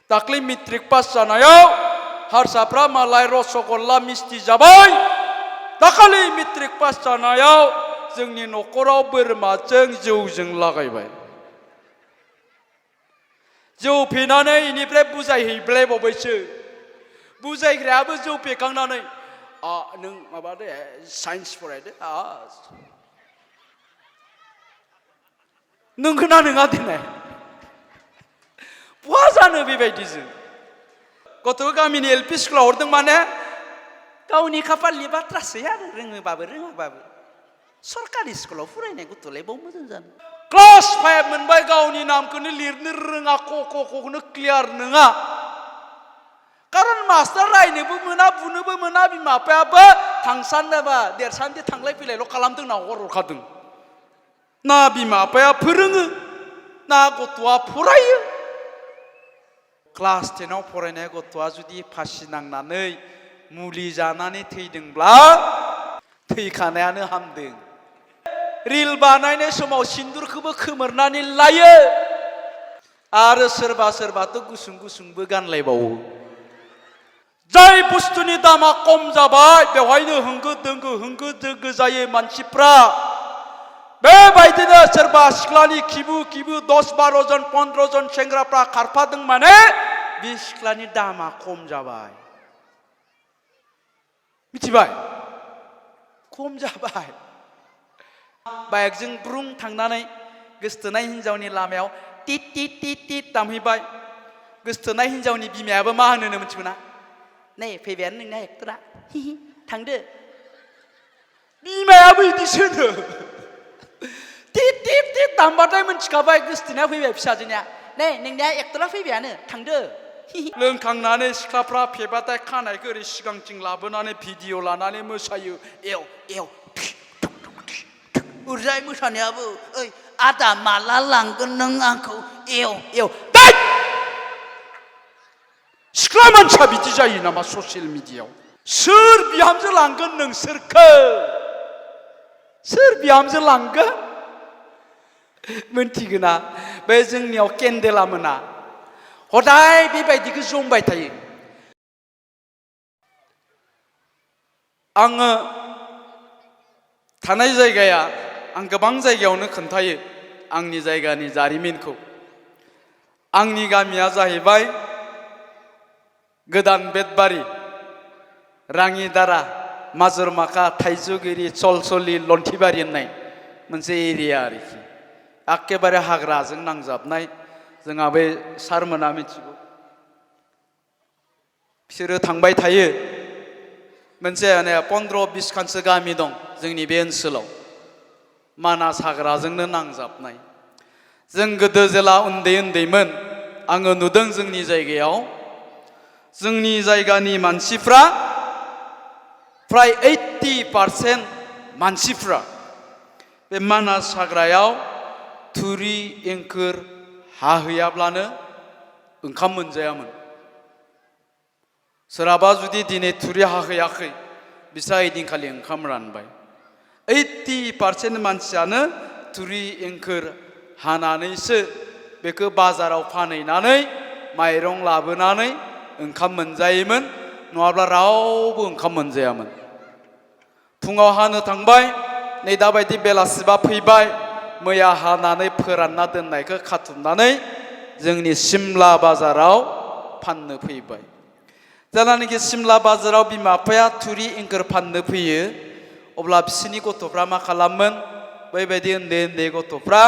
दाख्लै matric pass जानायाव हारसाफ्रा मालाय रसगल्ला मिस्टि जाबाय दाखालि मेट्रिक पास जानायाव जोंनि न'खराव बोरमाजों जौजों लागायबाय जौ फेनानै इनिफ्राय बुजायहैब्लायबावबायसो बुजायग्रायाबो जौ फेखांनानै नों माबादे साइन्स फरायदो नोंगोना नङा दिनै बहा जानो बेबायदिजों गथ'खौ गामिनि एल पि स्कुलाव हरदों माने गावनि खाफालनि बाथ्रासै आरो रोङोबाबो रोङाबाबो सरकारि स्कुलाव फरायनाय गथ'लाय बाव मोजां जानो क्लास 5 मोनबाय गावनि नामखौनो लिरनो रोङा ख'खौनो क्लियार नङा कारन मास्टार रायनोबो मोना बुनोबो मोना बिमा बिफायाबो थांसानोबा देरसान्दि थांलाय फैलायल' खालामदों ना हरखादों ना बिमा बिफाया फोरोङो ना गथ'आ फरायो क्लास 10 आव फरायनाय गथ'आ जुदि फासि नांनानै मुलि जानानै थैदोंब्ला थैखानायानो हामदों रिल बानायनाय समाव सिन्दुरखौबो खोमोरनानै लायो आरो सोरबा सोरबाथ' गुसुं गुसुंबो गानलायबावो जाय बुस्थुनि दामा खम जाबाय बेवहायनो होंगो दोंगो जायो मानसिफ्रा बेबायदिनो सोरबा सिख्लानि खिबु 10-12 जन 15 जन सेंग्राफ्रा खारफादों माने बे सिख्लानि दामा खम जाबाय मिथिबाय खम जाबाय बाइकजों ब्रुं थांनानै गोसथोनाय हिनजावनि लामायाव टिट टिट टिट टिट दामहैबाय गोसथोनाय हिनजावनि बिमायाबो मा होनो मिथिगौ ना नै फैबायानो नोंना एक्टरा थांदो बिमायाबो बिदिसो होनो टिट टिट टिट दामबाथाय मिथिखाबाय गोसथोनाया फैबाय फिसाजोनिया नै नोंनिया एक्टरा फैबायानो थांदो लोंखांनानै सिख्लाफ्रा फेबाथाय खानायखौ ओरै सिगांथिं लाबोनानै भिडिअ लानानै मोसायो एव एव उरजाय मोसानायाबो ओइ आदा माला लांगोन नों आंखौ एव एव सिख्ला मानसिया बिदि जायो नामा ससियेल मिडियायाव सोर बिहामजो लांगोन नोंसोरखौ सोर बिहामजो लांगोन मोनथिगोना बे जोंनियाव केन्देला मोना हदाय बेबायदिखौ जमबाय थायो आङो थानाय जायगाया आं गोबां जायगायावनो खोन्थायो आंनि जायगानि जारिमिनखौ आंनि गामिया जाहैबाय गोदान बेतबारि राङिदारा माजुरमाखा थाइजौगिरि चलसलि लन्थिबारि होननाय मोनसे एरिया आरोखि एखेबारे हाग्राजों नांजाबनाय जोंहा बे सारमोना मिथिगौ बिसोरो थांबाय थायो मोनसे 15-20 खानसो गामि दं जोंनि बे ओनसोलाव मानास हाग्राजोंनो नांजाबनाय जों गोदो जेला उन्दैमोन आङो नुदों जोंनि जायगायाव जोंनि जायगानि मानसिफ्रा फ्राय 80% मानसिफ्रा बे मानास हाग्रायाव थुरि एंखोर हाहैयाब्लानो ओंखाम मोनजायामोन सोरहाबा जुदि दिनै थुरि हाहैयाखै बिस्रा ओइदिनखालि ओंखाम रानबाय 80% मानसियानो थुरि एंखोर हानानैसो बेखौ बाजाराव फानहैनानै माइरं लाबोनानै ओंखाम मोनजायोमोन नङाब्ला रावबो ओंखाम मोनजायामोन फुङाव हानो थांबाय नै दाबायदि बेलासिबा फैबाय मैया हानानै फोरानना दोननायखौ खाथुमनानै जोंनि सिमला बाजाराव फाननो फैबाय जेलानाखि सिमला बाजाराव बिमा बिफाया थुरि एंखोर फाननो फैयो अब्ला बिसोरनि गथ'फ्रा मा खालामोन बैबायदि उन्दै गथ'फ्रा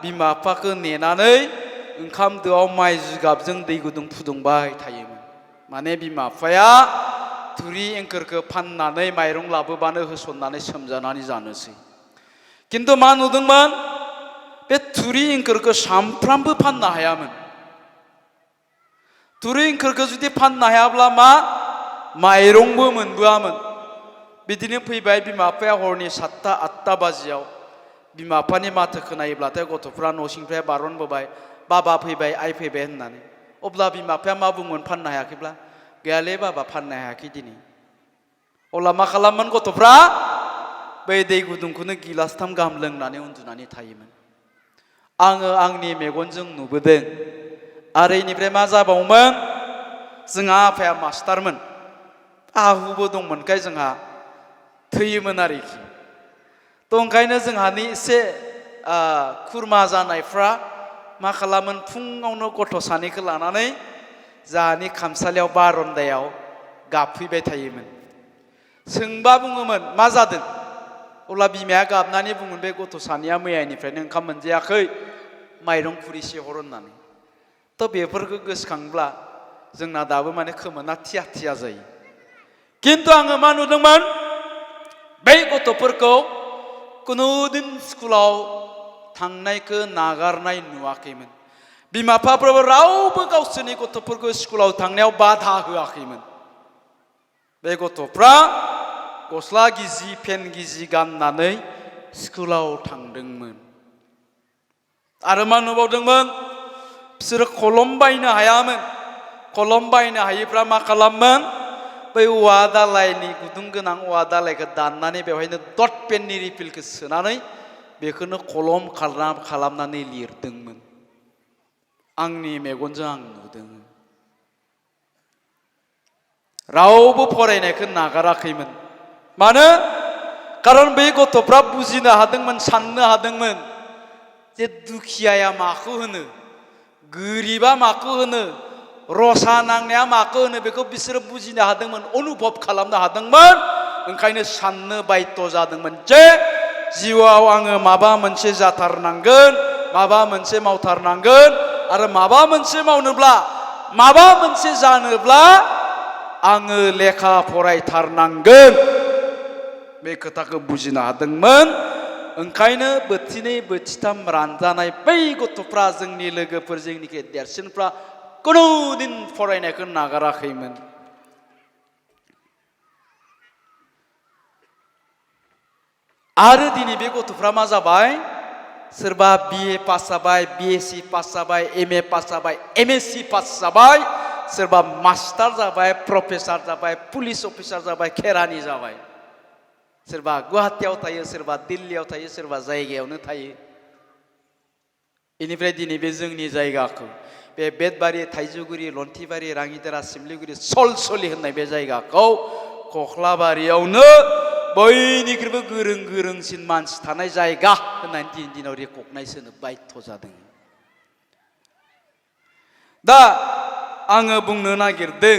बिमा बिफाखौ नेनानै ओंखाम दोआव माइ जिगाबजों दै गुदुं फुदुंबाय थायोमोन माने बिमा बिफाया थुरि एंखोरखौ फाननानै माइरं लाबोबानो होसननानै सोमजानानै जानोसै किन्तु मा नुदोंमोन बे थुरि एंखोरखौ सामफ्रामबो फाननो हायामोन थुरि एंखोरखौ जुदि फाननो हायाब्ला मा माइरंबो मोनबोआमोन बिदिनो फैबाय बिमा बिफाया हरनि 7-8 बाजियाव बिमा बिफानि माथो खोनायोब्लाथाय गथ'फ्रा न' सिंनिफ्राय बारनबोबाय बाबा फैबाय आइ फैबाय होननानै अब्ला बिमा बिफाया मा बुंगोन फाननो हायाखैब्ला गैयालै बाबा फाननो हायाखै दिनै अब्ला मा खालामोन गथ'फ्रा बै दै गुदुंखौनो गिलासथाम गाहाम लोंनानै उन्दुनानै थायोमोन आङो आंनि मेगनजों नुबोदों आरो इनिफ्राय मा जाबावोमोन जोंहा आफाया मास्टारमोन आहुबो दंमोनखाय जोंहा थैयोमोन आरोखि थ' ओंखायनो जोंहानि एसे खुरमा जानायफ्रा मा खालामोन फुङावनो गथ' सानैखौ लानानै जोंहानि खामसालियाव बारन्दायाव गाबफैबाय थायोमोन सोंबा बुङोमोन मा जादों अब्ला बिमाया गाबनानै बुङोमोन बे गथ' सानैया मैयानिफ्रायनो ओंखाम मोनजायाखै माइरं खुरैसे हर होननानै थ' बेफोरखौ गोसोखांब्ला जोंना दाबो माने खोमोना थिया थिया जायो खिन्थु आङो मा नुदोंमोन बै गथ'फोरखौ कुनुदिन स्कुलाव थांनायखौ नागारनाय नुवाखैमोन बिमा बिफाफ्राबो रावबो गावसोरनि गथ'फोरखौ स्कुलाव थांनायाव बाधा होआखैमोन बे गथ'फ्रा गस्ला गिजि पेन गिजि गाननानै स्कुलाव थांदोंमोन आरो मा नुबावदोंमोन बिसोरो कलम बायनो हायामोन कलम बायनो हायैफ्रा मा खालामोन बै औवा दालायनि गुदुं गोनां औवा दालायखौ दाननानै बेवहायनो डट पेननि रिफिलखौ सोनानै बेखौनो कलम खालामनानै लिरदोंमोन आंनि मेगनजों आं नुदों रावबो फरायनायखौ नागाराखैमोन मानो खारन बै गथ'फ्रा बुजिनो हादोंमोन साननो हादोंमोन जे दुखियाया माखौ होनो गोरिबा माखौ होनो रसा नांनाया माखौ होनो बेखौ बिसोरो बुजिनो हादोंमोन अनुभब खालामनो हादोंमोन ओंखायनो साननो बायथ' जादोंमोन जे जिउआव आङो माबा मोनसे जाथारनांगोन माबा मोनसे मावथारनांगोन आरो माबा मोनसे मावनोब्ला माबा मोनसे जानोब्ला आङो लेखा फरायथारनांगोन बे खोथाखौ बुजिनो हादोंमोन ओंखायनो बोथिनै बोथिथाम रानजानाय बै गथ'फ्रा जोंनि लोगोफोर जोंनिखि देरसिनफ्रा कुनुदिन फरायनायखौ नागाराखैमोन आरो दिनै बे गथ'फ्रा मा जाबाय सोरबा बिए पास जाबाय बिएससि पास जाबाय एमए पास जाबाय एमएससि पास जाबाय सोरबा मास्टार जाबाय प्रफेसार जाबाय पुलिस अफिसार जाबाय खेरानि जाबाय सोरबा गुवाहाटीयाव थायो सोरबा दिल्लीयाव थायो सोरबा जायगायावनो थायो बेनिफ्राय दिनै बे जोंनि जायगाखौ बे बेदबारि थाइजौगुरि लन्थिबारि राङिदारा सिमलिगुरि सलसलि होननाय बे जायगाखौ कख्लाबारियावनो बयनिख्रुइबो गोरों गोरोंसिन मानसि थानाय जायगा होननानै दिनै दिनाव रेकगनाइज होनो बायध' जादों दा आङो बुंनो नागिरदों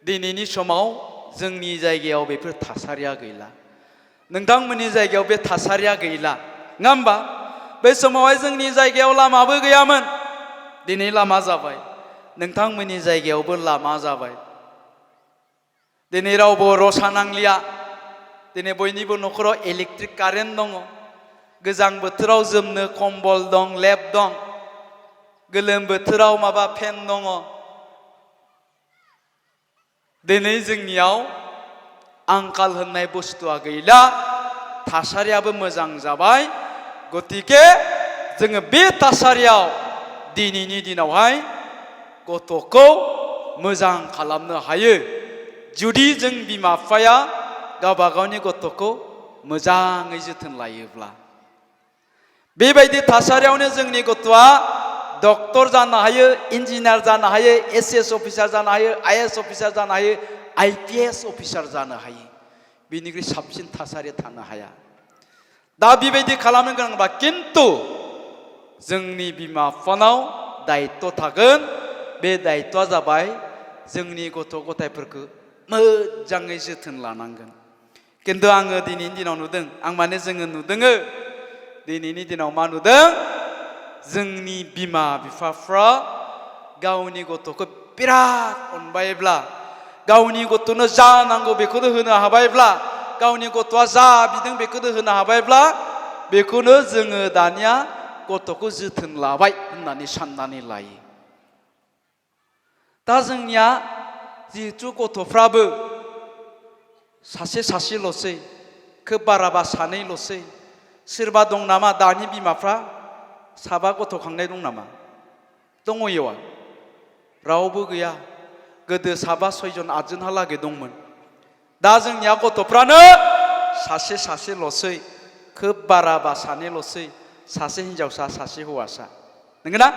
दिनैनि समाव जोंनि जायगायाव बेफोर थासारिया गैला नोंथांमोननि जायगायाव बे थासारिया गैला नङा होमबा बै समावहाय जोंनि जायगायाव लामाबो गैयामोन दिनै लामा जाबाय नोंथांमोननि जायगायावबो लामा जाबाय दिनै रावबो रसा नांलिया दिनै बयनिबो न'खराव इलेक्ट्रिक कारेन्ट दङ गोजां बोथोराव जोमनो कम्बल दं लेप दं गोलोम बोथोराव माबा फेन दङ दिनै जोंनियाव आंखाल होननाय बुस्थुआ गैला थासारियाबो मोजां जाबाय गतिके जोङो बे थासारियाव दिनैनि दिनावहाय गथ'खौ मोजां खालामनो हायो जुदि जों बिमा बिफाया गावबा गावनि गथ'खौ मोजाङै जोथोन लायोब्ला बेबायदि थासारियावनो जोंनि गथ'आ डक्टर जानो हायो इन्जिनियार जानो हायो एसएस अफिसार जानो हायो आइएएस अफिसार जानो हायो आइपिएस अफिसार जानो हायो बिनिख्रुइ साबसिन थासारि थानो हाया दा बेबायदि खालामनो गोनांबा खिन्थु जोंनि बिमा बिफानाव दायित्व थागोन बे दायित्वआ जाबाय जोंनि गथ' गथायफोरखौ मोजाङै जोथोन लानांगोन खिन्थु आङो दिनैनि दिनाव नुदों आं माने जोङो नुदोङो दिनैनि दिनाव मा नुदों जोंनि बिमा बिफाफ्रा गावनि गथ'खौ बिराद अनबायब्ला गावनि गथ'नो जा नांगौ बेखौनो होनो हाबायब्ला गावनि गथ'आ जा बिदों बेखौनो होनो हाबायब्ला बेखौनो जोङो दानिया गथ'खौ जोथोन लाबाय होननानै साननानै लायो दा जोंनिया जिहेथु गथ'फ्राबो सासे सासेल'सै खोब बाराबा सानैल'सै सोरबा दं नामा दानि बिमाफ्रा साबा गथ' खांनाय दं नामा दङ इयाव रावबो गैया गोदो साबा सयजन आदजनहालागै दंमोन दा जोंनिया गथ'फ्रानो सासे सासेल'सै खोब बाराबा सानैल'सै सासे हिनजावसा सासे हौवासा नंगौना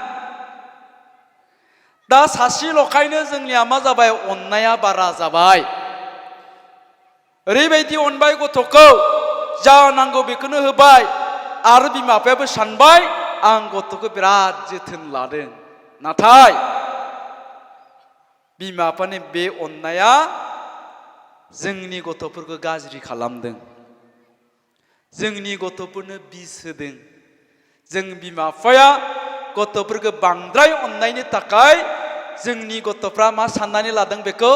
दा सासेल'खायनो जोंनिया मा जाबाय अननाया बारा जाबाय ओरैबायदि अनबाय गथ'खौ जा नांगौ बेखौनो होबाय आरो बिमा बिफायाबो सानबाय आं गथ'खौ बिराद जोथोन लादों नाथाय बिमा बिफानि बे अननाया जोंनि गथ'फोरखौ गाज्रि खालामदों जोंनि गथ'फोरनो बिस होदों जों बिमा बिफाया गथ'फोरखौ बांद्राय अननायनि थाखाय जोंनि गथ'फ्रा मा साननानै लादों बेखौ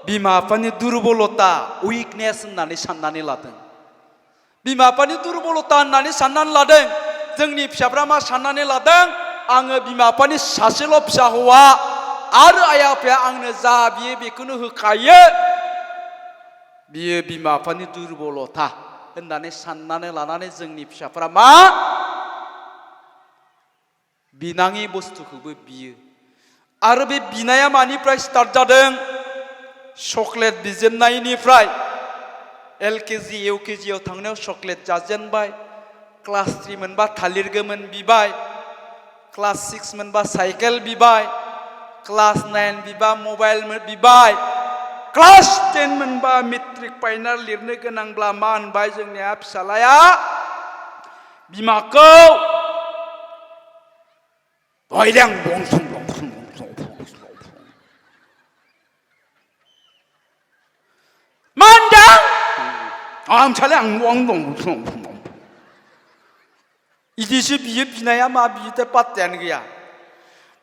बिमा बिफानि दुरबलता उइकनेस होननानै साननानै लादों बिमा बिफानि दुरबलता होननानै साननानै लादों जोंनि फिसाफ्रा मा साननानै लादों आङो बिमा बिफानि सासेल' फिसा हौवा आरो आइ आफाया आंनो जा बियो बेखौनो होखायो बियो बिमा बिफानि दुरबलता होननानै साननानै लानानै जोंनि फिसाफ्रा मा बिनाङि बुस्थुखौबो बियो आरो बे बिनाया मानिफ्राय स्टार्ट जादों चकलेट बिजेननायनिफ्राय LKG UKG आव थांनायाव चकलेट जाजेनबाय क्लास 3 मोनबा थालिर गोमोन बिबाय क्लास 6 मोनबा साइकेल बिबाय क्लास 9 बिबा मबाइल बिबाय क्लास 10 मोनबा मेट्रिक फाइनाल लिरनो गोनांब्ला मा होनबाय जोंनिया फिसालाया बिमाखौ मा होनदों इदिसो बियो बिनाया मा बियो पात्तायानो गैया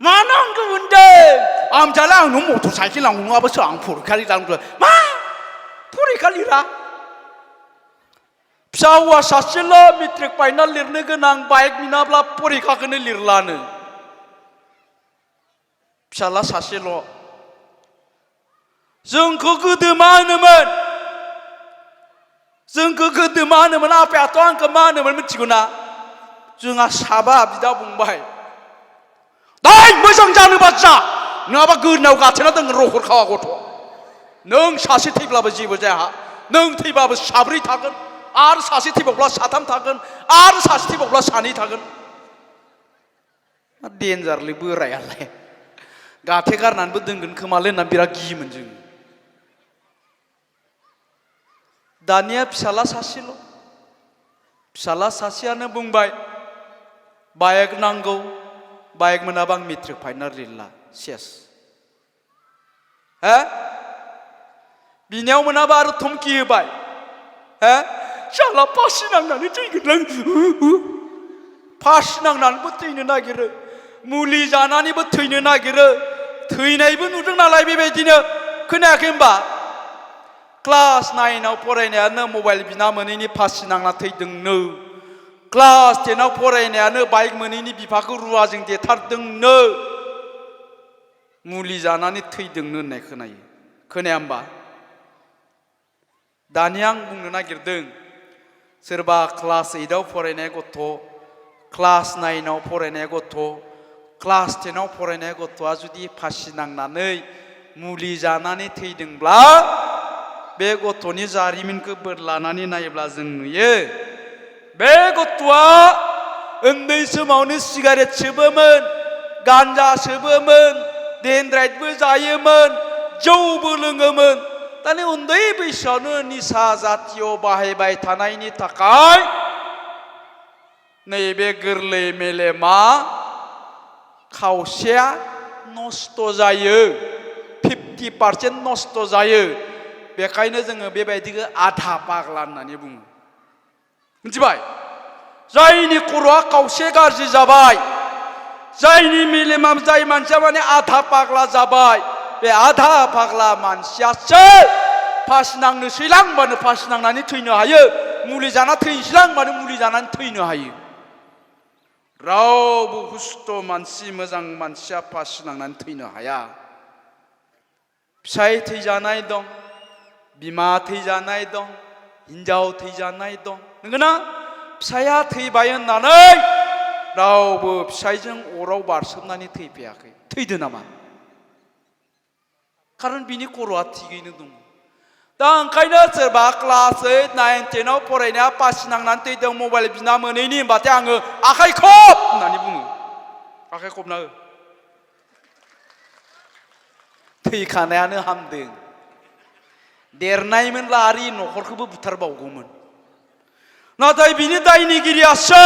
मा नांगौ होनदों आमचाला आंनो मटर साइकेल नांगौ नङाबासो आं फरिखा लिरनांगौ मा फरिखा लिरा फिसा हौवा सासेल' मेट्रिक फाइनाल लिरनो गोनां बाइक बिनाब्ला फरिखाखौनो लिरलानो फिसाला सासेल' जोंखौ गोदो मा होनोमोन आफायाथ' आंखौ मा होनोमोन मिथिगौ ना जोंहा साबा बिदा फंबाय दाय मोजां जानोबा जा नङाबा गोदोनायाव गाथेना दोन रखर खावा गथ' नों सासे थैब्लाबो जेबो जाया नों थैबाबो साब्रै थागोन आरो सासे थैबावब्ला साथाम थागोन आरो सासे थैबावब्ला सानै थागोन मा डेन्जारलै बोरायालाय गाथे गारनानैबो दोनगोन खोमालै होननानै बिराद गियोमोन जों दानिया फिसाला सासेयानो बुंबाय बाइक नांगौ बाइक मोनाबा आं मेट्रिक फाइनाल लिरला सेस बिनियाव मोनाबा आरो धमकी होबाय शाला फासि नांनानै थैगोनलां फासि नांनानैबो थैनो नागिरो मुलि जानानैबो थैनो नागिरो थैनायबो नुदों नालाय बेबायदिनो खोनायाखै होनबा क्लास 9 आव फरायनायानो मबाइल बिना मोनैनि फासि नांना थैदोंनो क्लास 10 आव फरायनायानो बाइक मोनैनि बिफाखौ रुवाजों देथारदोंनो मुलि जानानै थैदोंनो होननाय खोनाया होमबा दानिया आं बुंनो नागिरदों सोरबा क्लास 8 आव फरायनाय गथ' क्लास 9 आव फरायनाय गथ' क्लास 10 आव फरायनाय गथ'आ जुदि फासि नांनानै मुलि जानानै थैदोंब्ला बे गथ'नि जारिमिनखौ बोरलानानै नायोब्ला जों नुयो बे गथ'आ उन्दै समावनो सिगारेट सोबोमोन गान्जा सोबोमोन डेनड्राइटबो जायोमोन जौबो लोङोमोन दानि उन्दै बैसोआवनो निसा जातीय बाहायबाय थानायनि थाखाय नैबे गोरलै मेलेमा खावसेया नस्त जायो 50% नस्त जायो बेखायनो जोङो बेबायदिखौ आधा पागला होननानै बुङो मिथिबाय जायनि खर'आ खावसे गाज्रि जाबाय जायनि मेलेमा जाय मानसिया माने आधा पागला जाबाय बे आधा पागला मानसियासो फासि नांनोसैलां होनबानो फासि नांनानै थैनो हायो मुलि जाना थैनोसैलां होनबानो मुलि जानानै थैनो हायो रावबो हुस्थ' मानसि मोजां मानसिया फासि नांनानै थैनो हाया फिसाय थैजानाय दं बिमा थैजानाय दं हिन्जाव थैजानाय दं नंगौना फिसाया थैबाय होननानै रावबो फिसायजों अराव बारसोमनानै थैफायाखै थैदो नामा खारन बिनि खर'आ थिगैनो दङ दा ओंखायनो सोरबा क्लास 8, 9, 10 आव फरायनाया फासि नांनानै थैदों मबाइल बिना मोनैनि होनबाथाय आङो आखाइ खब होननानै बुङो आखाइ खबना हो थैखानायानो हामदों देरनायमोनब्ला आरो इ न'खरखौबो बुथारबावगौमोन नाथाय बिनि दायनिगिरियासो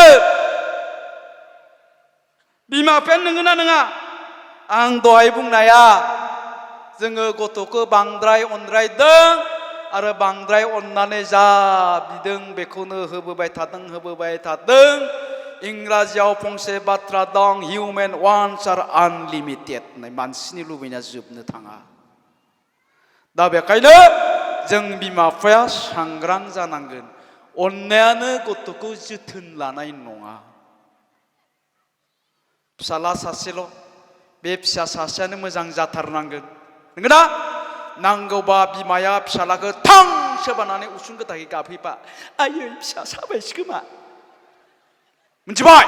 बिमा बिफायानो नंगौना नङा आं दहाय बुंनाया जोङो गथ'खौ बांद्राय अनद्रायदों आरो बांद्राय अननानै जा बिदों बेखौनो होबोबाय थादों इंराजियाव फंसे बाथ्रा दं हिउमेन वान्ट्स आर आनलिमिटेड होननाय मानसिनि लुबैनाया जोबनो थाङा दा बेखायनो जों बिमा बिफाया सांग्रां जानांगोन अननायानो गथ'खौ जोथोन लानाय नङा फिसाला सासेल' बे फिसा सासेयानो मोजां जाथारनांगोन नंगौना नांगौबा बिमाया फिसालाखौ थां सोबानानै उसुं गोदायै गाबहैबा आयै फिसा साबायसै खोमा मिथिबाय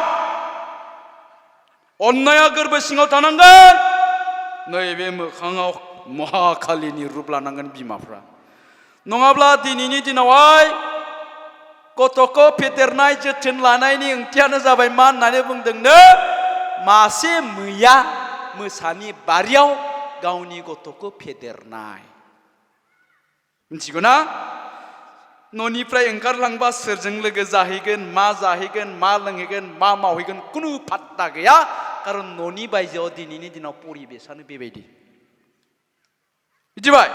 अननाया गोरबो सिङाव थानांगोन नैबे मोखाङाव महाकालिनि रुप लानांगोन बिमाफ्रा नङाब्ला दिनैनि दिनावहाय गथ'खौ फेदेरनाय जोथोन लानायनि ओंथियानो जाबाय मा होननानै बुंदोंनो मासे मैया मोसानि बारियाव गावनि गथ'खौ फेदेरनाय मिथिगौ ना न'निफ्राय ओंखारलांबा सोरजों लोगो जाहैगोन मा लोंहैगोन मा मावहैगोन खुनु फात्ता गैया खारन न'नि बायजोआव दिनैनि दिनाव परिबेसानो बेबायदि मिथिबाय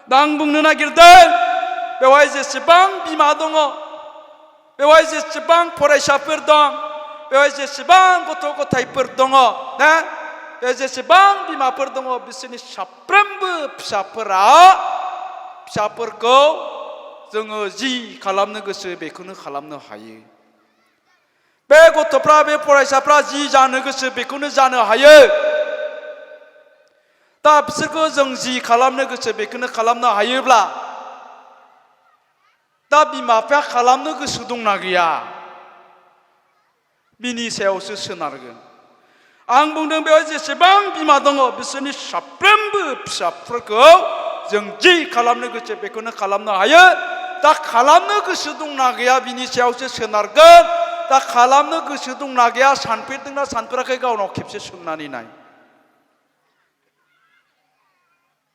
दा आं बुंनो नागिरदों बेवहाय जेसेबां बिमा दङ बेवहाय जेसेबां फरायसाफोर दं बेवहाय जेसेबां गथ' गथायफोर दङ ना बे जेसेबां बिमाफोर दङ बिसोरनि साफ्रोमबो फिसाफोरखौ जोङो जि खालामनो गोसो बेखौनो खालामनो हायो बे गथ'फ्रा बे फरायसाफ्रा जि जानो गोसो बेखौनो जानो हायो दा बिसोरखौ जों जि खालामनो गोसो बेखौनो खालामनो हायोब्ला दा बिमा बिफाया खालामनो गोसो दंना गैया बिनि सायावसो सोनारगोन आं बुंदों बेवहाय जेसेबां बिमा दङ बिसोरनि साफ्रोमबो फिसाफोरखौ जों जि खालामनो गोसो बेखौनो खालामनो हायो दा खालामनो गोसो दंना गैया बिनि सायावसो सोनारगोन दा खालामनो गोसो दंना गैया सानफेरदोंना सानफेराखै गावनाव खेबसे सोंनानै नाय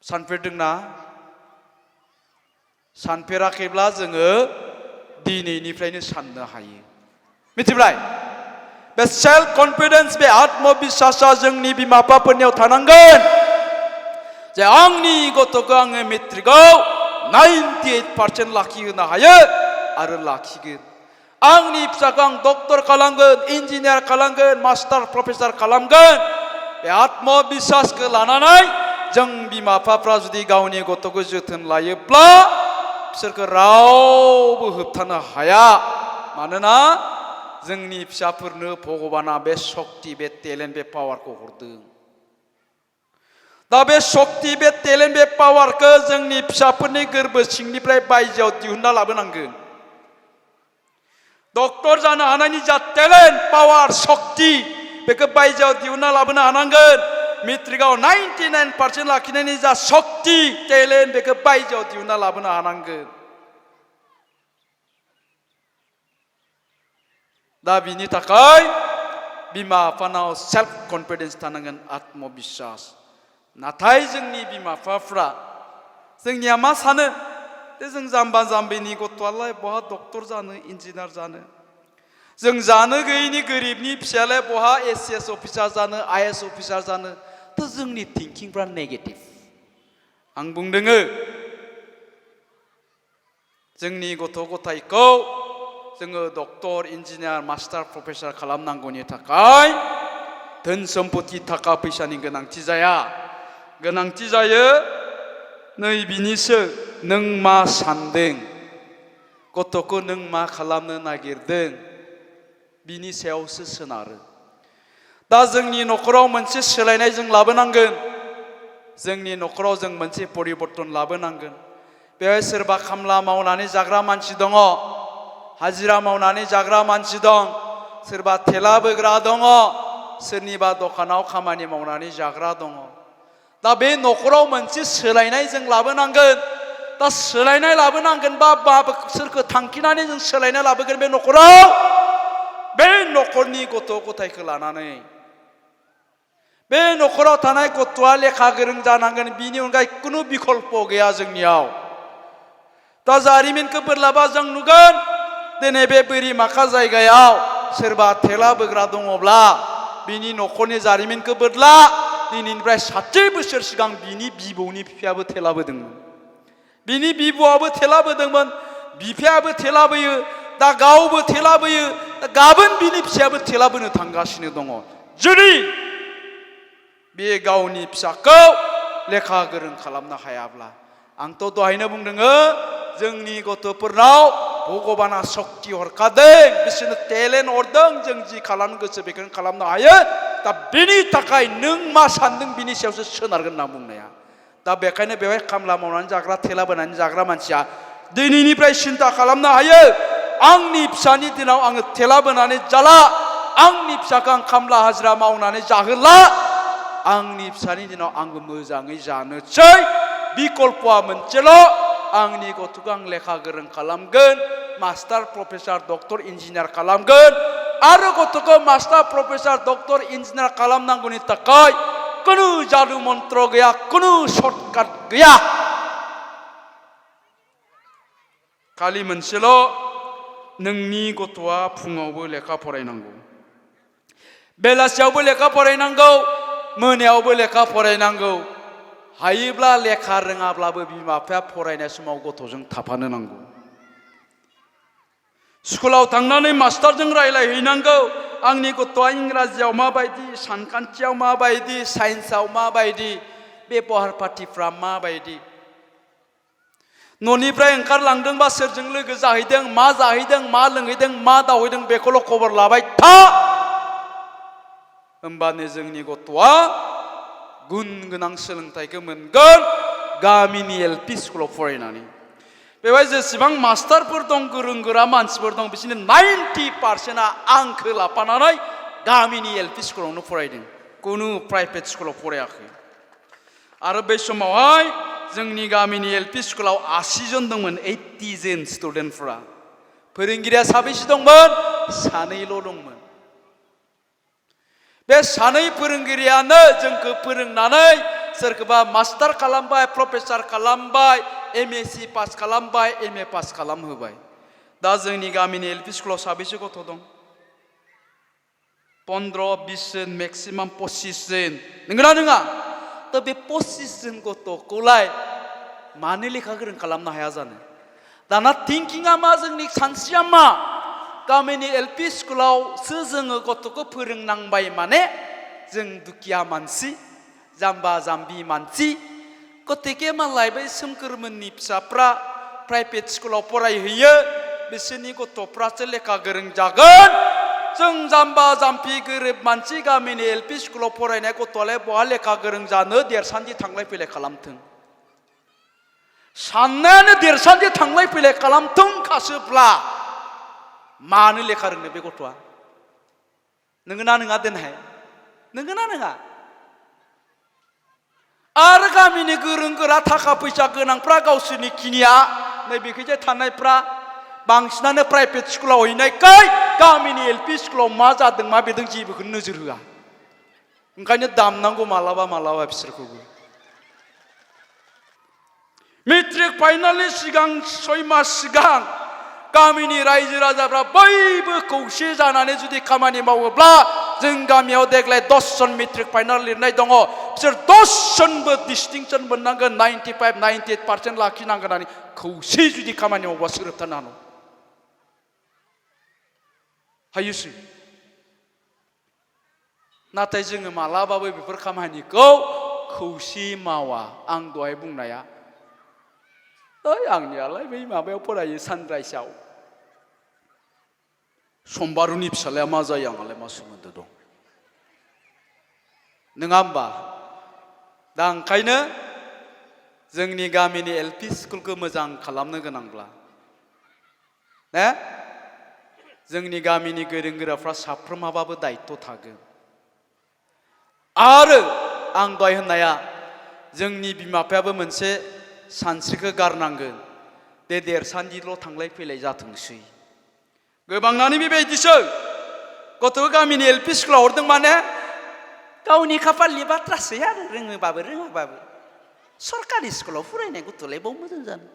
सानफेरदोंना सानफेराखैब्ला जोङो दिनैनिफ्रायनो साननो हायो मिथिबाय बे सेल्फ कन्फिडेन्स बे आत्मबिश्वासा जोंनि बिमा बिफाफोरनियाव थानांगोन जे आंनि गथ'खौ आङो मेट्रिकआव 98% लाखिहोनो हायो आरो लाखिगोन आंनि फिसाखौ आं डक्टर खालामगोन इन्जिनियार खालामगोन मास्टार प्रफेसर खालामगोन बे आत्मबिश्वासखौ लानानै जों बिमा बिफाफ्रा जुदि गावनि गथ'खौ जोथोन लायोब्ला बिसोरखौ रावबो होबथानो हाया मानोना जोंनि फिसाफोरनो भगबाना बे शक्ति बे टेलेन्ट बे पावारखौ हरदों दा बे शक्ति बे टेलेन्ट बे पावारखौ जोंनि फिसाफोरनि गोरबो सिंनिफ्राय बायजोआव दिहुनना लाबोनांगोन डक्टर जानो हानायनि जा टेलेन्ट पावार शक्ति बेखौ बायजोआव दिहुनना लाबोनो हानांगोन मेट्रिकआव 99% लाखिनायनि जा शक्ति टेलेन्ट बेखौ बायजोआव दिहुनना लाबोनो हानांगोन दा बिनि थाखाय बिमा बिफानाव सेल्फ कन्फिडेन्स थानांगोन आत्मबिश्वास नाथाय जोंनि बिमा बिफाफ्रा जोंनिया मा सानो जों जाम्बा जाम्बिनि गथ'आलाय बहा डक्टर जानो इन्जिनियार जानो जों जानो गैयैनि गोरिबनि फिसायालाय बहा एसीएस अफिसार जानो आईएएस अफिसार जानो थ' जोंनि थिंकिंफ्रा नेगेटिभ आं बुंदोङो जोंनि गथ' गथायखौ जोङो डक्टर इन्जिनियार मास्टार प्रफेसर खालामनांगौनि थाखाय धोन सम्पति थाखा फैसानि गोनांथि जाया गोनांथि जायो नै बिनिसो नों मा सानदों गथ'खौ नों मा खालामनो नागिरदों बिनि सायावसो सोनारो दा जोंनि न'खराव मोनसे सोलायनाय जों लाबोनांगोन जोंनि न'खराव जों मोनसे परिबर्तन लाबोनांगोन बेवहाय सोरबा खामला मावनानै जाग्रा मानसि दङ हाजिरा मावनानै जाग्रा मानसि दं सोरबा थेला बोग्रा दङ सोरनिबा दखानाव खामानि मावनानै जाग्रा दङ दा बे न'खराव मोनसे सोलायनाय जों लाबोनांगोन दा सोलायनाय लाबोनांगोन बा सोरखौ थांखिनानै जों सोलायनाय लाबोगोन बे न'खराव बे न'खरनि गथ' गथायखौ लानानै बे नखराव थानाय गथ'आ लेखा गोरों जानांगोन बिनि अनगायै कुनु बिकल्प गैया जोंनियाव दा जारिमिनखौ बोरलाबा जों नुगोन दिनै बे बोरिमाखा जायगायाव सोरबा थेला बोग्रा दङब्ला बिनि नखरनि जारिमिनखौ बोरला दिनैनिफ्राय 60 बोसोर सिगां बिनि बिबौनि बिफायाबो थेला बोदोंमोन बिनि बिबौआबो थेला बोदोंमोन बिफायाबो थेला बोयो दा गावबो थेला बोयो दा गाबोन बिनि फिसायाबो थेला बोनो थांगासिनो दङ जुदि बे गावनि फिसाखौ लेखा गोरों खालामनो हायाब्ला आंथ' दहायनो बुंदोङो जोंनि गथ'फोरनाव भगबाना शक्ति हरखादों बिसोरनो टेलेन्ट हरदों जों जि खालामनो गोसो बेखौनो खालामनो हायो दा बेनि थाखाय नों मा सानदों बिनि सायावसो सोनारगोन होनना बुंनाया दा बेखायनो बेवहाय खामला मावनानै जाग्रा थेला बोनानै जाग्रा मानसिया दिनैनिफ्राय सिन्था खालामनो हायो आंनि फिसानि दिनाव आङो थेला बोनानै जाला आंनि फिसाखौ आं खामला हाजिरा मावनानै जाहोला आंनि फिसानि दिनाव आंबो मोजाङै जानोसै बिकल्पआ मोनसेल' आंनि गथ'खौ आं लेखा गोरों खालामगोन मास्टार प्रफेसार डक्टर इन्जिनियार खालामगोन आरो गथ'खौ मास्टार प्रफेसार डक्टर इन्जिनियार खालामनांगौनि थाखाय कुनु जादु मन्त्र गैया कुनु सर्टकाट गैया खालि मोनसेल' नोंनि गथ'आ फुङावबो लेखा फरायनांगौ बेलासियावबो लेखा फरायनांगौ मोनायावबो लेखा फरायनांगौ हायोब्ला लेखा रोङाब्लाबो बिमा बिफाया फरायनाय समाव गथ'जों थाफानो नांगौ स्कुलाव थांनानै मास्टारजों रायलायहैनांगौ आंनि गथ'आ इंराजियाव माबायदि सानखान्थियाव माबायदि साइन्सआव माबायदि बेबहार पातिफ्रा माबायदि न'निफ्राय ओंखारलांदोंबा सोरजों लोगो जाहैदों मा लोंहैदों मा दावहैदों बेखौल' खबर लाबाय था होमबानो जोंनि गथ'आ गुन गोनां सोलोंथाइखौ मोनगोन गामिनि एलपि स्कुलाव फरायनानै बेवहाय जेसेबां मास्टारफोर दं गोरों गोरा मानसिफोर दं बिसोरनि 90%आ आंखौ लाफानानै गामिनि एलपि स्कुलावनो फरायदों कुनु प्राइभेट स्कुलाव फरायाखै आरो बै समावहाय जोंनि गामिनि एलपि स्कुलाव 80 जन दंमोन 80 जन स्टुडेन्टफोरा फोरोंगिरिया साबेसे दंमोन सानैल' दंमोन बे सानै फोरोंगिरियानो जोंखौ फोरोंनानै सोरखौबा मास्टार खालामबाय प्रफेसार खालामबाय एमएससी पास खालामबाय एमए पास खालामहोबाय दा जोंनि गामिनि एलपि स्कुलाव साबेसे गथ' दं 15-20 जन मेक्सिमाम 25 जन नंगौना नङा दा बे 25 जन गथ'खौलाय मानो लेखा गोरों खालामनो हाया जानो दाना थिंकिंआ मा जोंनि सानस्रिया मा गामिनि एलपि स्कुलावसो जोङो गथ'खौ फोरोंनांबाय माने जों दुखिया मानसि जाम्बा जाम्बि मानसि गतिके मालाय बै सोमखोरमोननि फिसाफ्रा प्राइभेट स्कुलाव फरायहैयो बिसोरनि गथ'फ्रासो लेखा गोरों जागोन जों जाम्बा जाम्बि गोरिब मानसि गामिनि एलपि स्कुलाव फरायनाय गथ'आलाय बहा लेखा गोरों जानो देरसान्दि थांलाय फैलाय खालामथों साननायानो देरसान्दि थांलाय फैलाय खालामथों खासोब्ला मानो लेखा रोंनो बे गथ'आ नोंगोना नङा दोनहाय नोंगोना नङा आरो गामिनि गोरों गोरा थाखा फैसा गोनांफ्रा गावसोरनि खिनिया नैबेखैजाय थानायफ्रा बांसिनानो प्राइभेट स्कुलाव हैनायखाय गामिनि एलपि स्कुलाव मा जादों मा बेदों जेबोखौनो नोजोर होआ ओंखायनो दामनांगौ मालाबा बिसोरखौबो मेट्रिक फाइनालनि सिगां 6 मास सिगां गामिनि रायजो राजाफ्रा बयबो खौसे जानानै जुदि खामानि मावोब्ला जों गामियाव देग्लाय 10 जन मेट्रिक फाइनाल लिरनाय दङ बिसोर 10 जनबो डिस्टिंक्सन मोननांगोन 95-98% लाखिनांगोन होननानै खौसे जुदि खामानि मावोबा सोर होबथानो हानो हायोसै नाथाय जोङो मालाबाबो बेफोर खामानिखौ खौसे मावा आं दहाय बुंनाया आंनियालाय बै माबायाव फरायो सानराइजआव समबारुनि फिसालाया मा जायो आंहालाय मा सोमोन्दो दं नङा होमबा दा ओंखायनो जोंनि गामिनि एलपि स्कुलखौ मोजां खालामनो गोनांब्ला जोंनि गामिनि गोरों गोराफ्रा साफ्रोमाबाबो दायित्व थागोन आरो आं दहाय होननाया जोंनि बिमा बिफायाबो मोनसे सानस्रिखौ गारनांगोन दे देरसान्दिल' थांलाय फैलाय जाथोंसै गोबाङानो बेबायदिसो गथ'खौ गामिनि एलपि स्कुलाव हरदों माने गावनि खाफालनि बाथ्रासै आरो रोङोबाबो रोङाबाबो सरकारि स्कुलाव फरायनाय गथ'लाय बाव मोजां जानो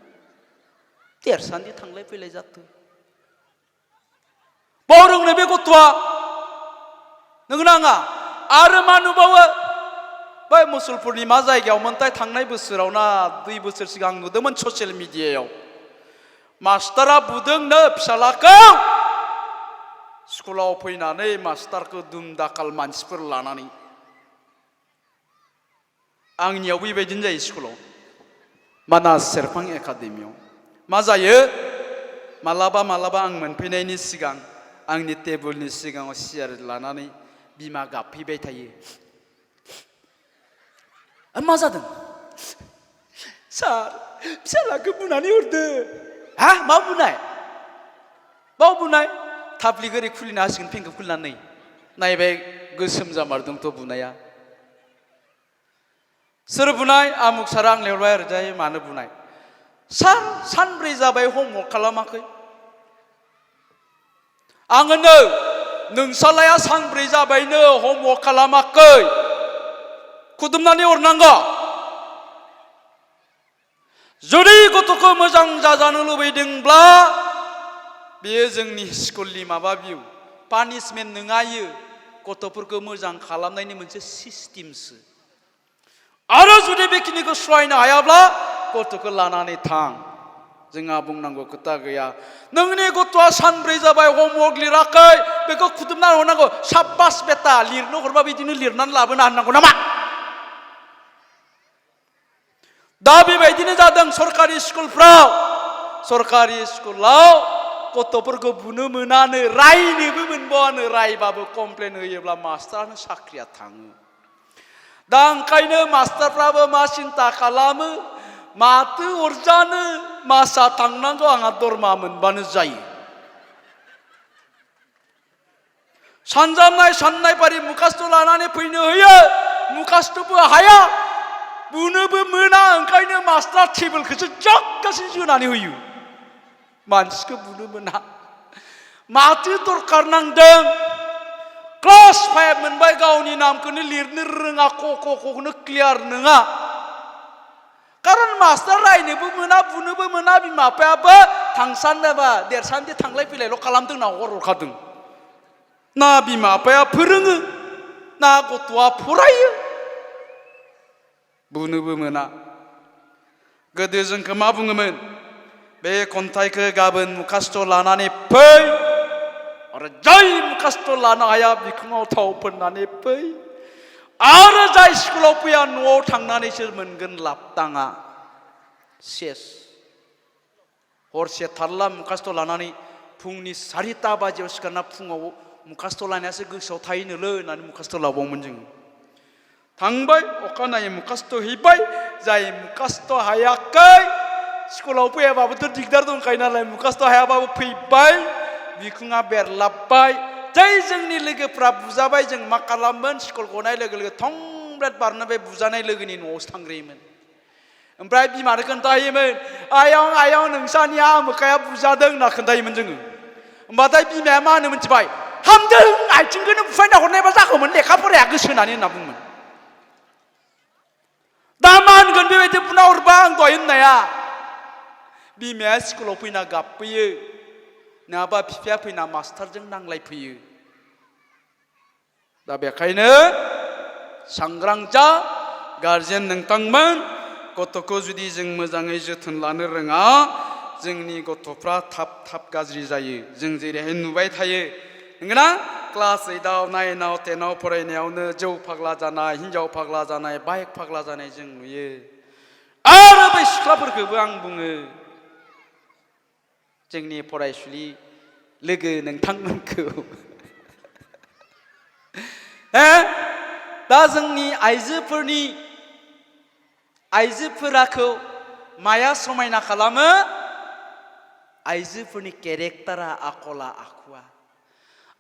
देरसान्दि थांलाय फैलाय जाथो बाव रोंनो बे गथ'आ नोंगोना आङा आरो मा नुबावो बै मुसलपुरनि मा जायगायाव मोनथाय थांनाय बोसोराव ना 2 बोसोर सिगां नुदोंमोन ससियेल मिडियायाव मास्टारा बुदोंनो फिसालाखौ स्कुलाव फैनानै मास्टारखौ दुम दाखाल मानसिफोर लानानै आंनियाव बेबायदिनो जायो स्कुलाव मानास सेरफां एकाडेमियाव मा जायो मालाबा मालाबा आं मोनफैनायनि सिगां आंनि टेबोलनि सिगाङाव सियार लानानै बिमा गाबफैबाय थायो मा जादों सार फिसालाखौ बुनानै हरदो हा मा बुनाय बाव बुनाय थाफ्लि गोरै खुलिना होसिगोन फिंखौ खुलिनानै नायबाय गोसोम जामारदोंथ' बुनाया सोर बुनाय आमुक सारा आं लिरबाय ओरैजाय मानो बुनाय सार सानब्रै जाबाय हमवर्क खालामाखै आङो नोंसालाया सानब्रै जाबायनो हमवर्क खालामाखै खुदुमनानै हरनांगौ जुदि गथ'खौ मोजां जाजानो लुबैदोंब्ला बेयो जोंनि स्कुलनि माबा बिउ पानिशमेन्ट नङायो गथ'फोरखौ मोजां खालामनायनि मोनसे सिस्टेमसो आरो जुदि बेखिनिखौ सहायनो हायाब्ला गथ'खौ लानानै थां जोंहा बुंनांगौ खोथा गैया नोंनि गथ'आ सानब्रै जाबाय हमवर्क लिराखै बेखौ खुदुमनानै हरनांगौ साब्बास बेटा लिरनो हरबा बिदिनो लिरनानै लाबोना होनांगौ नामा दा बेबायदिनो जादों सरकारि स्कुलफ्राव सरकारि स्कुलाव गथ'फोरखौ बुनो मोनानो रायनोबो मोनबावानो रायबाबो कमप्लेन होयोब्ला मास्टारानो साख्रिया थाङो दा ओंखायनो मास्टारफ्राबो मा सिन्था खालामो माथो अरजानो मासा थांनांगौ आंहा दरमा मोनबानो जायो सानजानाय साननाय फारि मुखास्त' लानानै फैनो होयो मुखास्त'बो हाया बुनोबो मोना ओंखायनो मास्टारा टेबोलखौसो जगगासिनो जोनानै होयो मानसिखौ बुनो मोना माथो दरखार नांदों क्लास 5 मोनबाय गावनि नामखौनो लिरनो रोङा ख'खौनो क्लियार नङा खारन मास्टार रायनोबो मोना बुनोबो मोना बिमा बिफायाबो थांसानोबा देरसान्दि थांलाय फैलायल' खालामदों ना हरखादों ना बिमा बिफाया फोरोङो ना गथ'आ फरायो बुनोबो मोना गोदो जोंखौ मा बुङोमोन बे खन्थाइखौ गाबोन मुखास्त' लानानै फै आरो जाय मुखास्त' लानो हाया बिखुङाव थाव फोननानै फै आरो जाय स्कुलाव फैया न'आव थांनानैसो मोनगोन लाबदाङा सेस हरसे थारला मुखास्त' लानानै फुंनि 4टा बाजियाव सिखारना फुङाव मुखास्त' लानायासो गोसोआव थायोनोलै होननानै मुखास्त' लाबावोमोन जों थांबाय अखानायै मुखास्त' हैबाय जाय मुखास्त' हायाखै स्कुलाव फैयाबाबोथ' दिगदार दंखायो नालाय मुखास्त' हायाबाबो फैबाय बिखुङा बेरलाबबाय जै जोंनि लोगोफ्रा बुजाबाय जों मा खालामोन स्कुल गनाय लोगो लोगो थंब्लेट बारनो बे बुजानाय लोगोनि न'आवसो थांग्रोयोमोन ओमफ्राय बिमानो खोन्थायोमोन आयं आयं नोंसानि आमोखाया बुजादों होनना खोन्थायोमोन जोङो होमबाथाय बिमाया मा होनो मिथिबाय हामदों आथिंखौनो बुफायना हरनायबा जागौमोन लेखा फराया गोसो होनानै होनना बुङोमोन दा मा होनगोन बेबायदि बुना हरबा आं दहाय होननाया बिमाया स्कुलाव फैना गाबफैयो नङाबा बिफाया फैना मास्टारजों नांलायफैयो दा बेखायनो सांग्रां जा गारजेन नोंथांमोन गथ'खौ जुदि जों मोजाङै जोथोन लानो रोङा जोंनि गथ'फ्रा थाब थाब गाज्रि जायो जों जेरैहाय नुबाय थायो नंगौना क्लास 8आव 9आव 10आव फरायनायावनो जौ फाग्ला जानाय हिन्जाव फाग्ला जानाय बाइक फाग्ला जानाय जों नुयो आरो बै सिख्लाफोरखौबो आं बुङो जोंनि फरायसुलि लोगो नोंथांमोनखौ दा जोंनि आइजोफोराखौ माया समायना खालामो आइजोफोरनि केरेक्टारा आखला आखुआ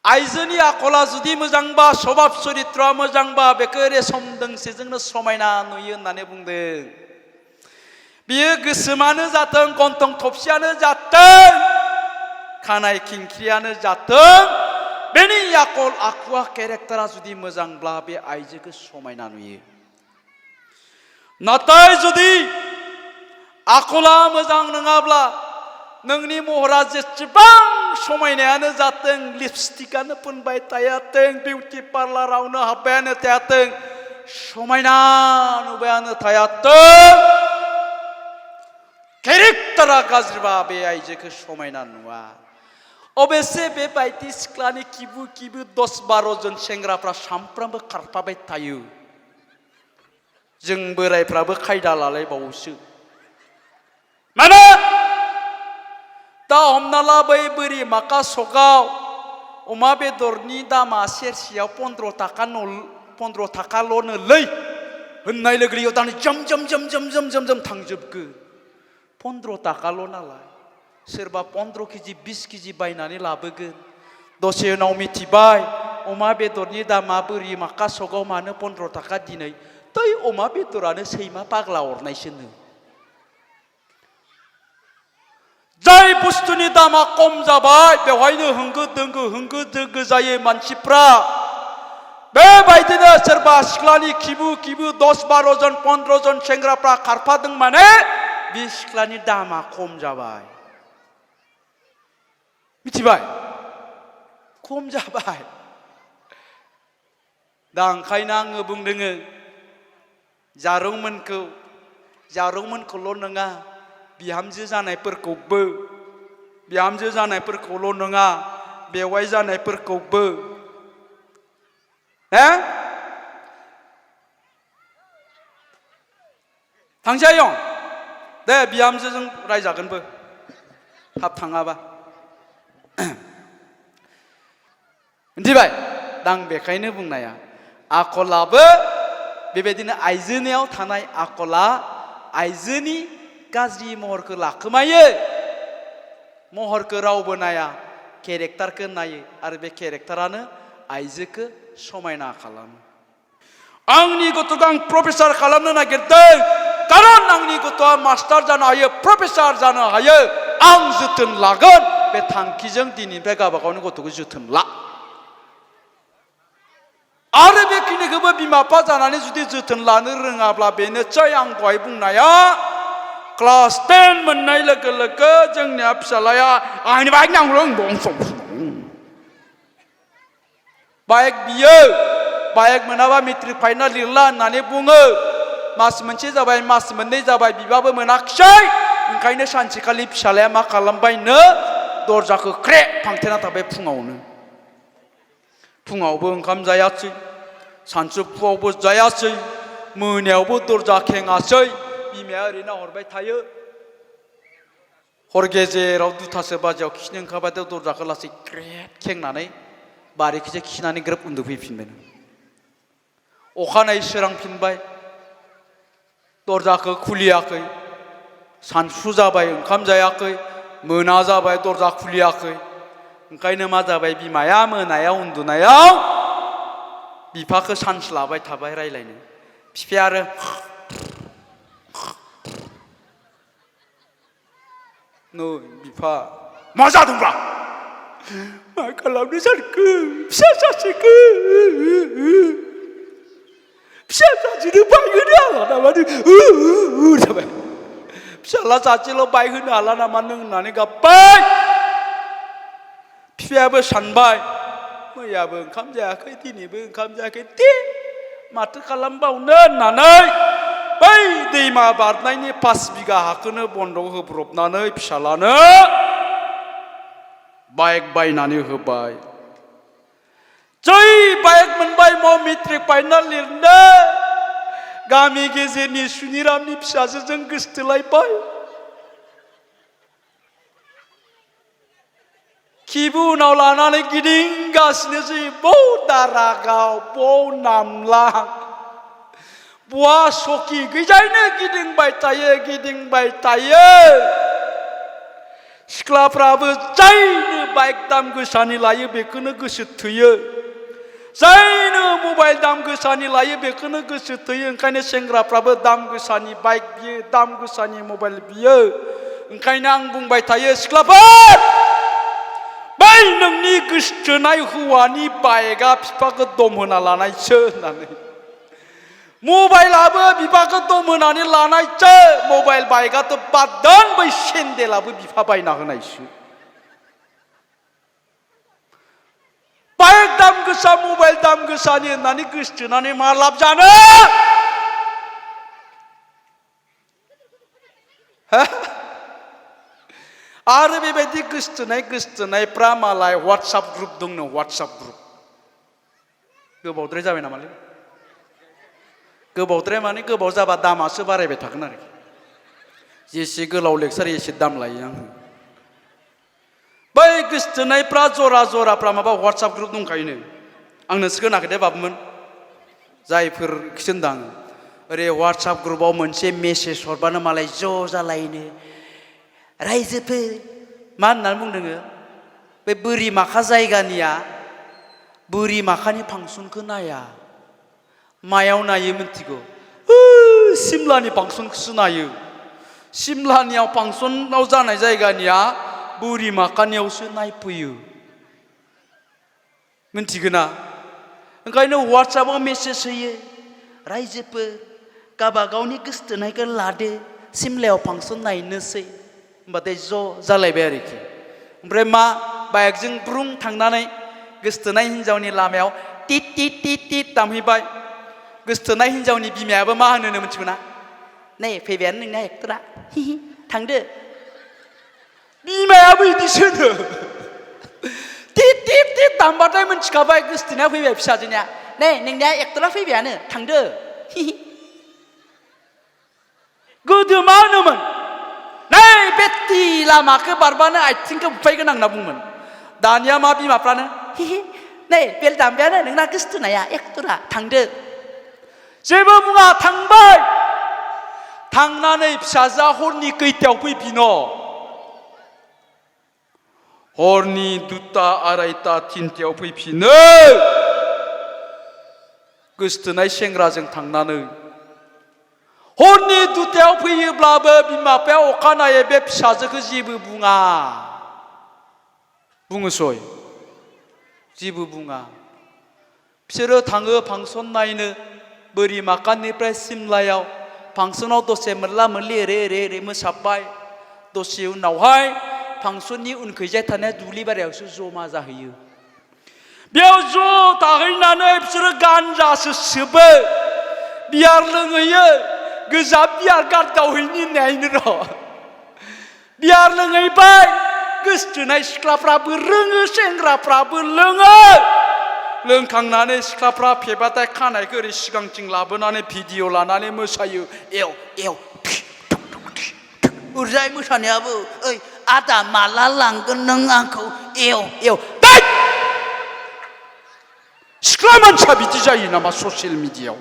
आइजोनि आखला जुदि मोजांबा सभाब चरित्रआ मोजांबा बेखौ रेसम दोंसेजोंनो समायना नुयो होननानै बुंदों बियो गोसोमानो जाथों गन्थं थबसियानो जाथों खानाय खिंख्रियानो जाथों बेनि आखल आखुआ केरेक्टारा जुदि मोजांब्ला बे आइजोखौ समायना नुयो नाथाय जुदि आखला मोजां नङाब्ला नोंनि महरा जेसेबां समायनायानो जाथों लिपस्टिकआनो फोनबाय थायाथों बिउटि पार्लारावनो हाबबायानो थायाथों समायना नुबायानो थायाथों केरेक्टारा गाज्रिबा बे आइजोखौ समायना नुवा अबेसे बेबायदि सिख्लानि किबु किबु 10-12 जन सेंग्राफ्रा सामफ्रामबो खारफाबाय थायो जों बोरायफ्राबो खायदा लालायबावोसो मानो दा हमना ला बै बोरि माका सगाव अमा बेदरनि दामा सेरसेयाव 15 थाखाल'नोलै होननाय लोगो लोगो दानो जम थांजोबगो 15 थाखाल' नालाय सोरबा 15 केजि 20 केजि बायनानै लाबोगोन दसे उनाव मिथिबाय अमा बेदरनि दामा बोरि माका सगाव मानो 15 थाखा दिनै दै अमा बेदरानो सैमा पाग्ला अरनायसोनो जाय बुस्थुनि दामा खम जाबाय बेवहायनो होंगो दोंगो जायो मानसिफ्रा बेबायदिनो सोरबा सिख्लानि किबु 10-12 जन 15 जन सेंग्राफ्रा खारफादों माने बे सिख्लानि दामा खम जाबाय मिथिबाय खम जाबाय दा ओंखायनो आङो बुंदोङो जारौमोनखौल' नङा बिहामजो जानायफोरखौल' नङा बेवाइ जानायफोरखौबो थांजायो दे बिहामजोजों रायजागोनबो थाब थाङाबा मिथिबाय दा आं बेखायनो बुंनाया आखलाबो बेबायदिनो आइजोनियाव थानाय आखला आइजोनि गाज्रि महरखौ लाखोमायो महरखौ रावबो नाया केरेक्टारखौ नायो आरो बे केरेक्टारानो आइजोखौ समायना खालामो आंनि गथ'खौ आं प्रफेसार खालामनो नागिरदों कारन आंनि गथ'आ मास्टार जानो हायो प्रफेसार जानो हायो आं जोथोन लागोन बे थांखिजों दिनैनिफ्राय गावबागावनि गथ'खौ जोथोन ला आरो बेखिनिखौबो बिमा बिफा जानानै जुदि जोथोन लानो रोङाब्ला बेनोसै आं दहाय बुंनाया क्लास 10 मोननाय लोगो लोगो जोंनिया फिसालाया आंनि बाइक नांगौ बाइक बियो बाइक मोनाबा मेट्रिक फाइनाल लिरला होननानै बुङो मास मोनसे जाबाय मास मोननै जाबाय बिबाबो मोनाखिसै ओंखायनो सानसेखालि फिसालाया मा खालामबायनो दरजाखौ ख्रे फांथेना थाबाय फुङावबो ओंखाम जायासै सानजौफुआवबो जायासै मोनायावबो दरजा खेङासै बिमाया ओरैनो हरबाय थायो हर गेजेराव 2थासो बाजियाव खिनो ओंखारबाथाय दरजाखौ लासै क्रेट खेंनानै बारिखिसे खिनानै ग्रोब उन्दुफैफिनबाय अखानायै सोरांफिनबाय दरजाखौ खुलियाखै सानसु जाबाय ओंखाम जायाखै मोना जाबाय दरजा खुलियाखै ओंखायनो मा जाबाय बिमाया मोनायाव उन्दुनायाव बिफाखौ सान्स लाबाय थाबाय रायलायनो बिफाया आरो नै बिफा मा जादोंब्रा मा खालामनो सानखो फिसा सासेखौ फिसा सासेनो बाइक होनो हाला नामा जाबाय फिसाला सासेल' बाइक होनो हाला नामा नों होननानै गाबबाय बिफायाबो सानबाय मैयाबो ओंखाम जायाखै दिनैबो ओंखाम जायाखै दे माथो खालामबावनो होननानै बै दैमा बारनायनि 5 बिगा हाखौनो बन्दक होब्रबनानै फिसालानो बाइक बायनानै होबाय जै बाइक मोनबाय मेट्रिक फाइनाल लिरनो गामि गेजेरनि सुनिरामनि फिसाजोजों गोसथोलायबाय किबु उनाव लानानै गिदिंगासिनोसै बौ दारागाव बौ नामलां बवा सकि गैजायनो गिदिंबाय थायो सिख्लाफ्राबो जायनो बाइक दाम गोसानि लायो बेखौनो गोसो थोयो जायनो मबाइल दाम गोसानि लायो बेखौनो गोसो थोयो ओंखायनो सेंग्राफ्राबो दाम गोसानि बाइक बियो दाम गोसानि मबाइल बियो ओंखायनो आं बुंबाय थायो सिख्लाफोर बै नोंनि गोसथोनाय हौवानि बाइकआ बिफाखौ दम होना लानायसो होननानै मबाइलाबो बिफाखौ दम होनानै लानायसो मबाइल बाइकआथ' बाद दोन बै सेन्देलाबो बिफा बायना होनायसो बाइक दाम गोसा मबाइल दाम गोसानि होननानै गोसथोनानै मा लाब जानो आरो बेबायदि गोसथोनायफ्रा मालाय WhatsApp ग्रुप दंनो WhatsApp ग्रुप गोबावद्राय जाबाय नामालै गोबावद्राय माने गोबाव जाबा दामासो बारायबाय थागोन आरोखि जेसे गोलाव लेक्सार एसे दाम लायो आङो बै गोसथोनायफ्रा जराफ्रा माबा WhatsApp ग्रुप दंखायोनो आंनोसो खोनाखै दे बाबुमोन जायफोर खिसोनदां ओरै WhatsApp ग्रुपआव मोनसे मेसेज हरबानो मालाय ज' जालायनो रायजोफोर मा होननानै बुंदों बे बोरिमाखा जायगानिया बोरिमाखानि फांसनखौ नाया मायाव नायो मिथिगौ सिमलानि फांसनखौसो नायो सिमलानियाव फांसनाव जानाय जायगानिया बोरिमाखानियावसो नायफैयो मिथिगोना ओंखायनो WhatsAppआव मेसेज होयो रायजोफोर गाबागावनि गोसथोनायखौ लादो सिमलायाव फांसन नायनोसै होमबाथाय ज' जालायबाय आरोखि ओमफ्राय मा बाइकजों ब्रुं थांनानै गोसथोनाय हिन्जावनि लामायाव टिट टिट टिट टिट दामहैबाय गोसथोनाय हिन्जावनि बिमायाबो मा होनो मिथिगौ ना नै फैबायानो नोंना एक्टरा थांदो बिमायाबो बिदिसो होनो टिट टिट टिट दामबाथाय मिथिखाबाय गोसथोनाया फैबाय फिसाजोनिया नै नोंनिया एक्टरा फैबायानो थांदो गोदो मा होनोमोन नै बेत्ति लामाखौ बारबानो आथिंखौ बुफायगोन आं होनना बुंमोन दानिया मा बिमाफ्रानो नै बेल दामबायानो नोंना गोसथोनाया एक्टरा थांदो जेबो बुङा थांबाय थांनानै फिसाजोआ हरनि खैथायाव फैफिनो हरनि 2टा 2:30 3टायाव फैफिनो गोसथोनाय सेंग्राजों थांनानै हरनि 2टायाव फैयोब्लाबो बिमा बिफाया अखानायै बे फिसाजोखौ जेबो बुङा बुङोसय जेबो बुङा बिसोरो थाङो फांसन नायनो बोरिमाखानिफ्राय सिमलायाव फांसनाव दसे मोनला मोनलि ओरै मोसाबाय दसे उनावहाय फांसननि उनखैजाय थानाय दुब्लि बारियावसो जमा जाहैयो बेयाव ज' थाहैनानै बिसोरो गानजासो सोबो बियार लोंहैयो गोजा बियार गारदावहैनि होननायनो र' बियार लोंहैबाय गोसथोनाय सिख्लाफ्राबो रोङो सेंग्राफ्राबो लोङो लोंखांनानै सिख्लाफ्रा फेबाथाय खानायखौ ओरै सिगांथिं लाबोनानै भिडिअ लानानै मोसायो एव एव उरजाय मोसानायाबो ओइ आदा माला लांगोन नों आंखौ एव एव सिख्ला मानसिया बिदि जायो नामा ससियेल मिडियायाव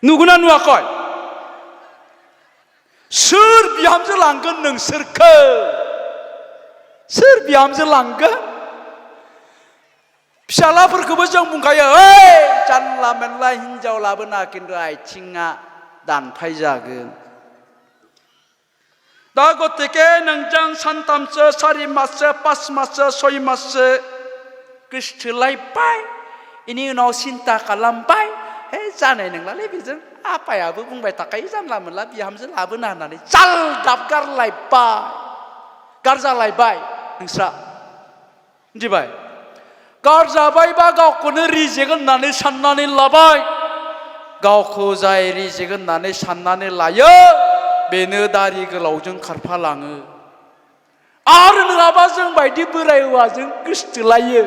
नुगोना नुवाखै सोर बिहामजो लांगोन नोंसोरखौ सोर बिहामजो लांगोन फिसालाफोरखौबो जों बुंखायो ओइ जानला मोनला हिन्जाव लाबोना खिन्थु आथिङा दानफाय जागोन दा गतिके नोंजों 3-4 4 माससो 5 माससो 6 माससो गोसथोलायबाय बेनि उनाव सिन्था खालामबाय हे जानाय नंलालै बेजों आफायाबो बुंबाय थाखायो जानला मोनला बिहामजो लाबोना होननानै जालदाब गारजालायबाय नोंस्रा मिथिबाय गारजाबायबा गावखौनो रिजेक्ट होननानै साननानै लाबाय गावखौ जाय रिजेक्ट होननानै साननानै लायो बेनो दारि गोलावजों खारफालाङो आरो नङाबा जों बायदि बोराय हौवाजों गोसथोलायो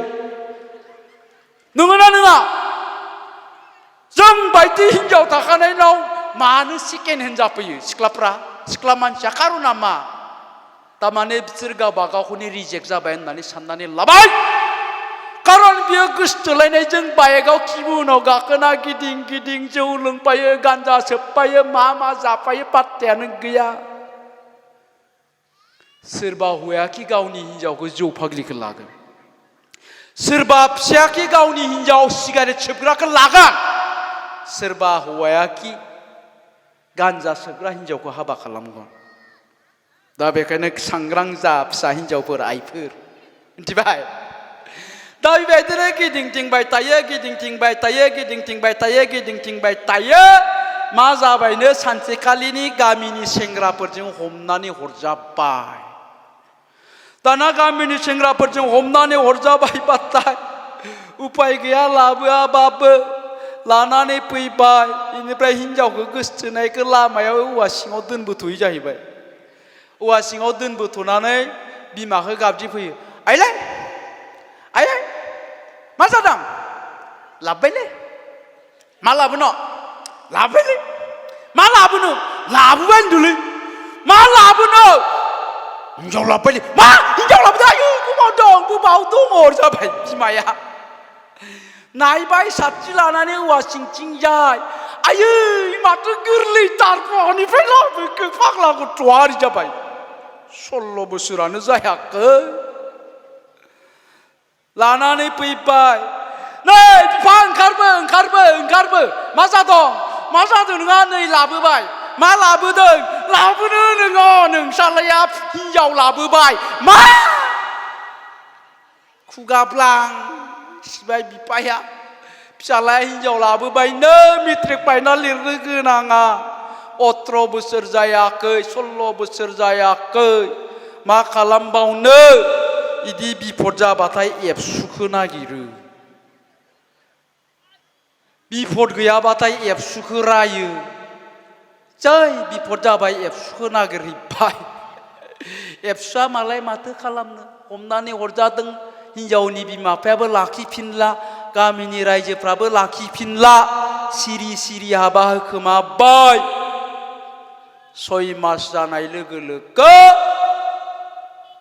नंगौना नङा जों बायदि हिन्जाव थाखानायनाव मानो सेकेन्ड हेन्ड जाफैयो सिख्ला मानसिया खारना मा थारमाने बिसोर गावबा गावखौनो रिजेक्ट जाबाय होननानै साननानै लाबाय खारन बियो गोसथोलायनायजों बाइकआव खिबु उनाव गाखोना गिदिं गिदिं जौ लोंफायो गान्जा सोबफायो मा जाफायो पात्तायानो गैया सोरबा हौवायाखि गावनि हिन्जावखौ जौ फाग्लिखौ लागोन सोरबा फिसायाखि गावनि हिन्जाव सिगारेट सोबग्राखौ लागोन सोरबा हौवायाखि गान्जा सोबग्रा हिन्जावखौ हाबा खालामगोन दा बेखायनो सांग्रां जा फिसा हिन्जावफोर आइफोर मिथिबाय दा बेबायदिनो गिदिंथिंबाय थायो गिदिंथिंबाय थायो गिदिंथिंबाय थायो गिदिंथिंबाय थायो मा जाबायनो सानसेखालिनि गामिनि सेंग्राफोरजों हमनानै हरजाबाय दाना गामिनि सेंग्राफोरजों हमनानै हरजाबायबाथाय उपाय गैया लाबोआबाबो लानानै फैबाय बेनिफ्राय हिन्जावखौ गोसथोनायखौ लामायाव औवा सिङाव दोनबोथ'यो जाहैबाय औवा सिङाव दोनबोथ'नानै बिमाखौ गाबज्रिफैयो आइलै आइयै मा जादों लाबोबायलै मा लाबोनो लाबोबायलै मा लाबोनो लाबोबाय होनदोंलै मा लाबोनो हिन्जाव लाबोबायलै मा हिन्जाव लाबोदों आयु बबाव दङ जाबाय बिमाया नायबाय साथि लानानै औवा सिंथिंजाय आयै माथो गोरलैथार बहानिफ्राय लाबोखो फाग्ला गथ'आ आरि जाबाय 16 बोसोरानो जायाखै लानानै फैबाय नै बिफा ओंखारबो मा जादों नोंहा नै लाबोबाय मा लाबोदों लाबोनो नोङो नोंसालाया हिन्जाव लाबोबाय मा खुगाब्लां सिबाय बिफाया फिसालाया हिन्जाव लाबोबायनो मेट्रिक फाइनाल लिरनो गोनाङा 18 बोसोर जायाखै 16 बोसोर जायाखै मा खालामबावनो इदि बिपद जाबाथाय एबसुखो नागिरो बिपद गैयाबाथाय एबसुखो रायो जै बिपद जाबाय एबसुखो नागिरहैबाय एबसुआ मालाय माथो खालामनो हमनानै हरजादों हिन्जावनि बिमा बिफायाबो लाखिफिनला गामिनि रायजोफ्राबो लाखिफिनला सिरि सिरि हाबा होखोमाबाय 6 मास जानाय लोगो लोगो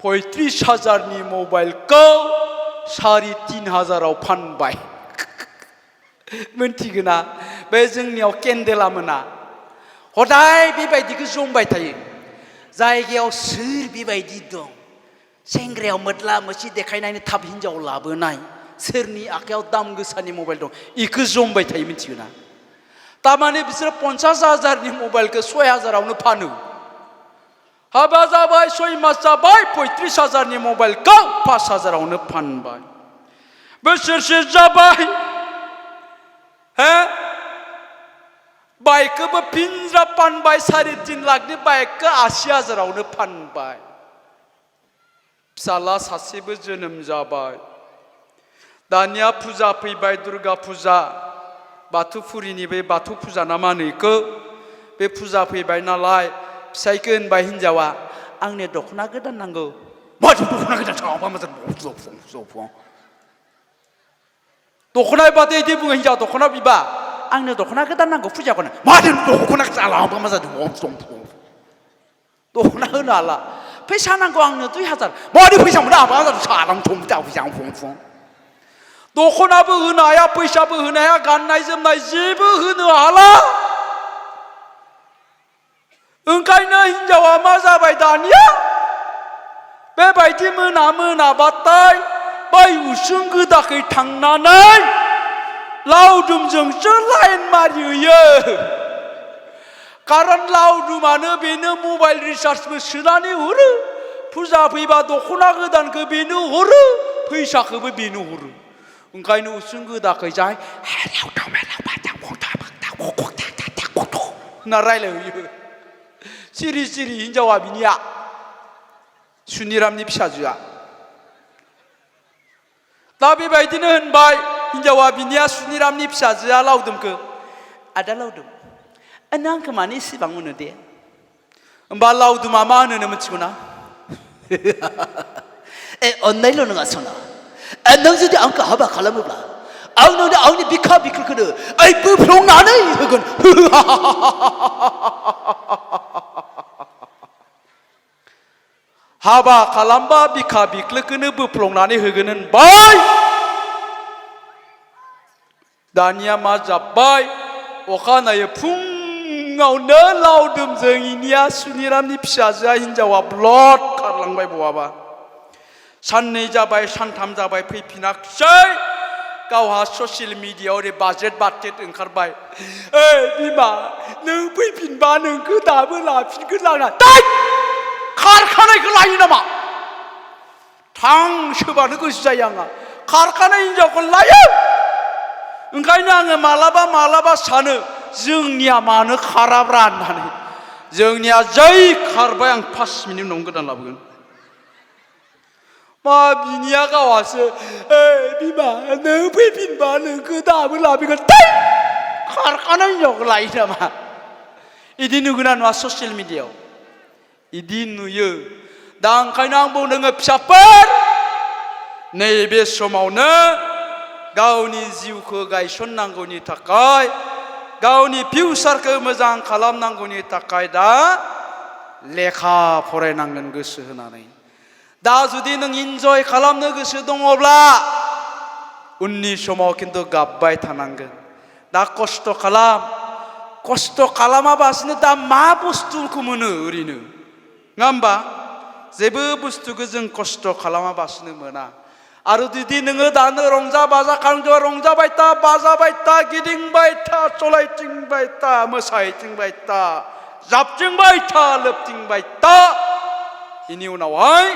35,000नि मबाइलखौ 3,500 फानबाय मोनथिगोना बे जोंनियाव केन्देला मोना हदाय बेबायदिखौ जमबाय थायो जायगायाव सोर बेबायदि दं सेंग्रायाव मोदला मोसि देखायनायनि थाब हिन्जाव लाबोनाय सोरनि आखायाव दाम गोसानि मबाइल दं इखौ जमबाय थायो मिथिगोना तारमाने बिसोरो 50,000नि मबाइलखौ 6,000आवनो फानो हाबा जाबाय 6 मास जाबाय 35,000नि मबाइलखौ 5,000आवनो फानबाय बोसोरसे जाबाय बाइकखौबो फिनज्रा फानबाय 3.5 लाखनि बाइकखौ 80,000आवनो फानबाय फिसाला सासेबो जोनोम जाबाय दानिया फुजा फैबाय दुर्गा फुजा बाथौफुरिनि बे बाथौ फुजा ना मा होनो इखौ बे फुजा फैबाय नालाय फिसाइखौ होनबाय हिन्जावा आंनो दख'ना गोदान नांगौ माथो दख'ना गोदान साबा मोजां दख'ना बादे इदि बुङो हिन्जाव दख'ना बिबा आंनो दख'ना गोदान नांगौ फुजाखौनो माथो दख'ना जालाबा मा जादों दख'ना होनो हाला फैसा नांगौ आंनो 2,000 माथो फैसा मोना आबा सालां थं दावजां फं दख'नाबो होनो हाया फैसाबो होनो हाया गाननाय जोमनाय जेबो होनो हाला ओंखायनो हिन्जावा मा जाबाय दानिया बेबायदि मोनाबाथाय बै उसुं गोदाखै थांनानै लावदुमजोंसो लाइन मारियो कारन लावदुमानो बेनो मबाइल रिचार्जबो सोनानै हरो फुजा फैबा दख'ना गोदानखौ बेनो हरो फैसाखौबो बेनो हरो ओंखायनो उसुं गोदाखै जाय होनना रायलायहैयो सिरि सिरि हिन्जावा बिनिया सुनिरामनि फिसाजोआ दा बेबायदिनो होनबाय हिन्जावा बिनिया सुनिरामनि फिसाजोआ लावदुमखौ आदा लावदुम नों आंखौ मानो इसेबां मोनो दे होमबा लावदुमा मा होनो मिथिगौ ना अन्नायल' नङा सना नों जुदि आंखौ हाबा खालामोब्ला आंनो आंनि बिखा बिख्लोखौनो बोफ्लंनानै होगोन हाबा खालामबा बिखा बिख्लोखौनो बोफ्लंनानै होगोन होनबाय दानिया मा जाबाय अखानायै फुङावनो लावदुमजों इनिया सुनिरामनि फिसाजोआ हिन्जावा ब्लड खारलांबाय बहाबा साननै जाबाय सानथाम जाबाय फैफिनाखसै गावहा ससियेल मिडियायाव ओरै बाजेट ओंखारबाय बिमा नों फैफिनबा नोंखौ दाबो लाफिनगोन लाना खारखानायखौ लायो नामा थांसोबानो गोसो जायो आंहा खारखानाय हिनजावखौ लायो ओंखायनो आङो मालाबा सानो जोंनिया मानो खाराब्रा होननानै जोंनिया जै खारबाय आं 5 मिनिट उनाव गोदान लाबोगोन मा बिनिया गावासो बिमा नों फैफिनबा नोंखौ दाबो लाबोगोन खारखानाय हिनजावखौ लायो नामा इदि नुगोना नुवा ससियेल मिडियायाव इदि नुयो दा ओंखायनो आं बुंदों फिसाफोर नैबे समावनो गावनि जिउखौ गायसननांगौनि थाखाय गावनि फिउचारखौ मोजां खालामनांगौनि थाखाय दा लेखा फरायनांगोन गोसो होनानै दा जुदि नों इन्जय खालामनो गोसो दङब्ला उननि समाव खिन्थु गाबबाय थानांगोन दा खस्थ' खालामाबासिनो दा मा बुस्थुखौ मोनो ओरैनो नङा होमबा जेबो बुस्थुखौ जों खस्थ' खालामाबासिनो मोना आरो जुदि नोङो दानो रंजा बाजा खालामदों रंजाबाय था बाजाबाय था गिदिंबाय था सलायथिंबाय था मोसाहैथिंबाय था जाबथिंबाय था लोबथिंबाय था बेनि उनावहाय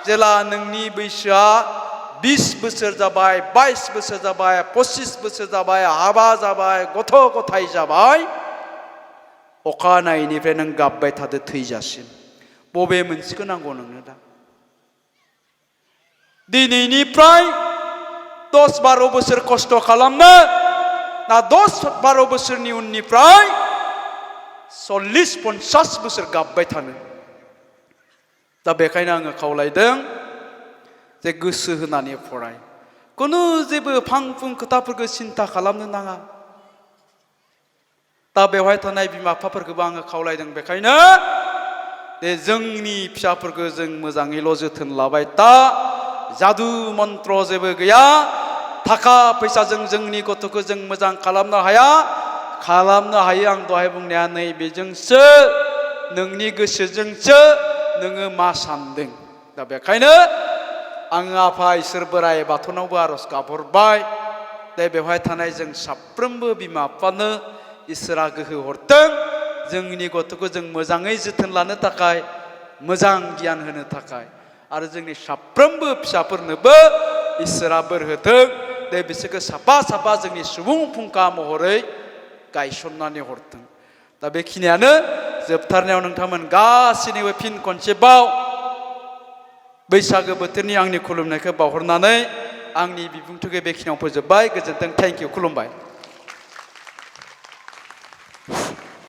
जेला नोंनि बैसोआ 20 बोसोर जाबाय 22 बोसोर जाबाय 25 बोसोर जाबाय हाबा जाबाय गथ' गथाय जाबाय अखानायैनिफ्राय नों गाबबाय थादो थैजासिम बबे मोनसेखौ नांगौ नोंनो दा दिनैनिफ्राय 10-12 बोसोर खस्थ' खालामनो ना 10-12 बोसोरनि उननिफ्राय 40-50 बोसोर गाबबाय थानो दा बेखायनो आङो खावलायदों जे गोसो होनानै फराय खुनु जेबो फां-फुं खोथाफोरखौ सिन्था खालामनो नाङा दा बेवहाय थानाय बिमा बिफाफोरखौबो आङो खावलायदों बेखायनो जे जोंनि फिसाफोरखौ जों मोजाङैल' जोथोन लाबाय था जादु मन्त्र जेबो गैया थाखा फैसाजों जोंनि गथ'खौ जों मोजां खालामनो हाया खालामनो हायो आं दहाय बुंनाया नैबेजोंसो नोंनि गोसोजोंसो नोङो मा सानदों दा बेखायनो आङो आफा इसोर बोराइ बाथौनावबो आरज गाबहरबाय दा बेवहाय थानाय जों साफ्रोमबो बिमा बिफानो इसोरा गोहो हरथों जोंनि गथ'खौ जों मोजाङै जोथोन लानो थाखाय मोजां गियान होनो थाखाय आरो जोंनि साफ्रोमबो फिसाफोरनोबो इसोरा बोर होथों दे बिसोरखौ साफा जोंनि सुबुं फुंखा महरै गायसननानै हरथों दा बेखिनियानो जोबथारनायाव नोंथांमोन गासैनिबो फिन खनसेबाव बैसागो बोथोरनि आंनि खुलुमनायखौ बावहरनानै आंनि बिबुंथिखौ बेखिनियाव फोजोबबाय गोजोन्थों थेंक इउ खुलुमबाय